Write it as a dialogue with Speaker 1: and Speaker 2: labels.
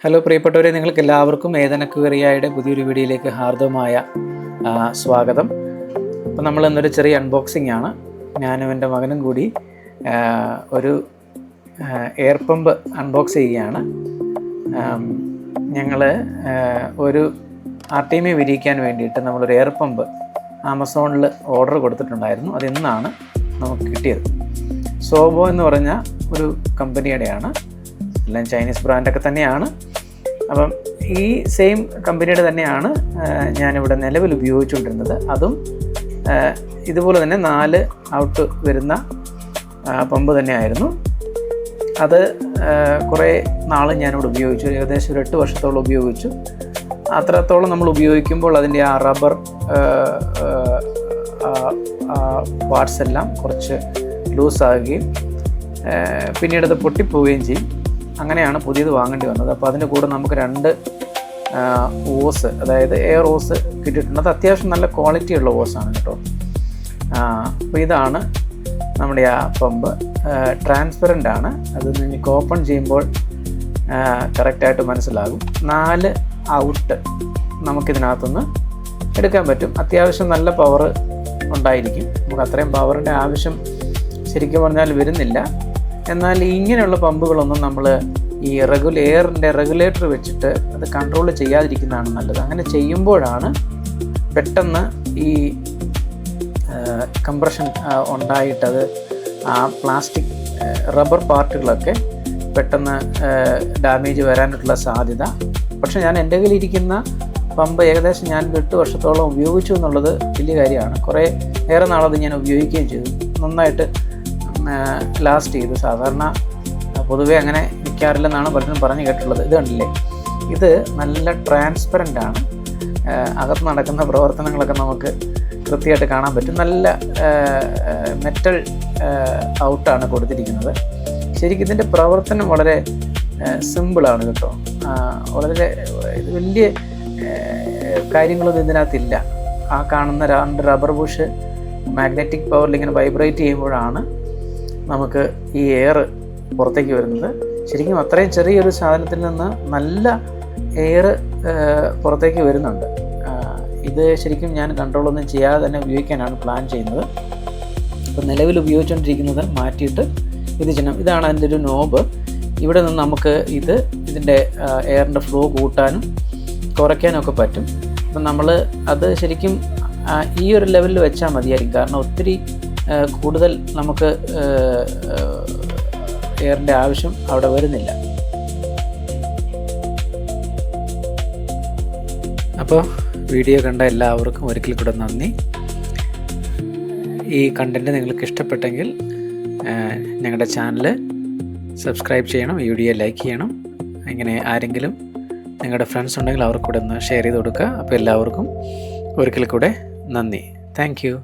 Speaker 1: Hello പ്രിയപ്പെട്ടവരെ, നിങ്ങൾക്ക് എല്ലാവർക്കും ഏതൻ അക്വേറിയയുടെ പുതിയൊരു വീഡിയോയിലേക്ക് ഹാർദവമായ സ്വാഗതം. അപ്പോൾ നമ്മൾ ഇന്നൊരു ചെറിയ അൺബോക്സിംഗ് ആണ്. ഞാനും എൻ്റെ മകനും കൂടി ഒരു എയർ പമ്പ് അൺബോക്സ് ചെയ്യുകയാണ്. ഞങ്ങൾ ഒരു ആർട്ടിമി വിരിയിക്കാൻ വേണ്ടിയിട്ട് നമ്മളൊരു എയർ പമ്പ് ആമസോണിൽ ഓർഡർ കൊടുത്തിട്ടുണ്ടായിരുന്നു. അതിന്നാണ് നമുക്ക് കിട്ടിയത്. സോബോ എന്ന് പറഞ്ഞ ഒരു കമ്പനിയുടെയാണ്. എല്ലാം ചൈനീസ് ബ്രാൻഡൊക്കെ തന്നെയാണ്. അപ്പം ഈ സെയിം കമ്പനിയുടെ തന്നെയാണ് ഞാനിവിടെ നിലവിൽ ഉപയോഗിച്ചുകൊണ്ടിരുന്നത്. അതും ഇതുപോലെ തന്നെ 4 ഔട്ട് വരുന്ന പമ്പ് തന്നെയായിരുന്നു. അത് കുറേ നാൾ ഞാനിവിടെ ഉപയോഗിച്ചു. ഏകദേശം ഒരു 8 വർഷത്തോളം ഉപയോഗിച്ചു. അത്രത്തോളം നമ്മൾ ഉപയോഗിക്കുമ്പോൾ അതിൻ്റെ ആ റബ്ബർ പാർട്സ് എല്ലാം കുറച്ച് ലൂസാകുകയും പിന്നീട് അത് പൊട്ടിപ്പോവുകയും ചെയ്യും. അങ്ങനെയാണ് പുതിയത് വാങ്ങേണ്ടി വന്നത്. അപ്പോൾ അതിൻ്റെ കൂടെ നമുക്ക് 2 ഓസ്, അതായത് എയർ ഓസ് കിട്ടിയിട്ടുണ്ട്. അത് അത്യാവശ്യം നല്ല ക്വാളിറ്റിയുള്ള ഓസാണ് കേട്ടോ. അപ്പോൾ ഇതാണ് നമ്മുടെ ആ പമ്പ്. ട്രാൻസ്പെറൻ്റ് ആണ്. അത് നിങ്ങൾക്ക് ഓപ്പൺ ചെയ്യുമ്പോൾ കറക്റ്റായിട്ട് മനസ്സിലാകും. 4 ഔട്ട് നമുക്കിതിനകത്തുനിന്ന് എടുക്കാൻ പറ്റും. അത്യാവശ്യം നല്ല പവർ ഉണ്ടായിരിക്കും. നമുക്ക് അത്രയും പവറിൻ്റെ ആവശ്യം ശരിക്കും പറഞ്ഞാൽ വരുന്നില്ല. എന്നാൽ ഇങ്ങനെയുള്ള പമ്പുകളൊന്നും നമ്മൾ ഈ എയറിൻ്റെ റെഗുലേറ്റർ വെച്ചിട്ട് അത് കൺട്രോൾ ചെയ്യാതിരിക്കുന്നതാണ് നല്ലത്. അങ്ങനെ ചെയ്യുമ്പോഴാണ് പെട്ടെന്ന് ഈ കംപ്രഷൻ ഉണ്ടായിട്ടത് ആ പ്ലാസ്റ്റിക് റബ്ബർ പാർട്ടുകളൊക്കെ പെട്ടെന്ന് ഡാമേജ് വരാനുള്ള സാധ്യത. പക്ഷേ ഞാൻ എൻ്റെ കയ്യിലിരിക്കുന്ന പമ്പ് ഏകദേശം ഞാൻ 8 വർഷത്തോളം ഉപയോഗിച്ചു എന്നുള്ളത് വലിയ കാര്യമാണ്. ഏറെ നാളത് ഞാൻ ഉപയോഗിക്കുകയും ചെയ്തു. നന്നായിട്ട് ലാസ്റ്റ് ചെയ്തു. സാധാരണ പൊതുവേ അങ്ങനെ നിൽക്കാറില്ലെന്നാണ് പലരും പറഞ്ഞു കേട്ടുള്ളത്. ഇത് കണ്ടില്ലേ, ഇത് നല്ല ട്രാൻസ്പെറൻ്റ് ആണ്. അകത്ത് നടക്കുന്ന പ്രവർത്തനങ്ങളൊക്കെ നമുക്ക് കൃത്യമായിട്ട് കാണാൻ പറ്റും. നല്ല മെറ്റൽ ഔട്ടാണ് കൊടുത്തിരിക്കുന്നത്. ശരിക്കും ഇതിൻ്റെ പ്രവർത്തനം വളരെ സിമ്പിളാണ് കേട്ടോ. വളരെ വലിയ കാര്യങ്ങളൊന്നും ഇതിനകത്തില്ല. ആ കാണുന്ന 2 റബ്ബർ ബുഷ് മാഗ്നറ്റിക് പവറിൽ ഇങ്ങനെ വൈബ്രേറ്റ് ചെയ്യുമ്പോഴാണ് നമുക്ക് ഈ എയർ പുറത്തേക്ക് വരുന്നത്. ശരിക്കും അത്രയും ചെറിയൊരു സാധനത്തിൽ നിന്ന് നല്ല എയർ പുറത്തേക്ക് വരുന്നുണ്ട്. ഇത് ശരിക്കും ഞാൻ കൺട്രോളൊന്നും ചെയ്യാതെ തന്നെ ഉപയോഗിക്കാനാണ് പ്ലാൻ ചെയ്യുന്നത്. അപ്പോൾ നിലവിൽ ഉപയോഗിച്ചുകൊണ്ടിരിക്കുന്നത് മാറ്റിയിട്ട് ഇത് ചെയ്യണം. ഇതാണ് അതിൻ്റെ ഒരു നോബ്. ഇവിടെ നിന്ന് നമുക്ക് ഇതിൻ്റെ എയറിൻ്റെ ഫ്ലോ കൂട്ടാനും കുറയ്ക്കാനും ഒക്കെ പറ്റും. അപ്പം നമ്മൾ അത് ശരിക്കും ഈ ഒരു ലെവലിൽ വെച്ചാൽ മതിയായിരിക്കും. കാരണം ഒത്തിരി കൂടുതൽ നമുക്ക് എയറിൻ്റെ ആവശ്യം അവിടെ വരുന്നില്ല. അപ്പോൾ വീഡിയോ കണ്ട എല്ലാവർക്കും ഒരിക്കൽ കൂടെ നന്ദി. ഈ കണ്ടൻറ്റ് നിങ്ങൾക്ക് ഇഷ്ടപ്പെട്ടെങ്കിൽ ഞങ്ങളുടെ ചാനൽ സബ്സ്ക്രൈബ് ചെയ്യണം, വീഡിയോ ലൈക്ക് ചെയ്യണം. ഇങ്ങനെ ആരെങ്കിലും നിങ്ങളുടെ ഫ്രണ്ട്സ് ഉണ്ടെങ്കിൽ അവർക്ക് കൂടെ ഒന്ന് ഷെയർ ചെയ്ത് കൊടുക്കുക. അപ്പോൾ എല്ലാവർക്കും ഒരിക്കൽ കൂടെ നന്ദി. Thank you.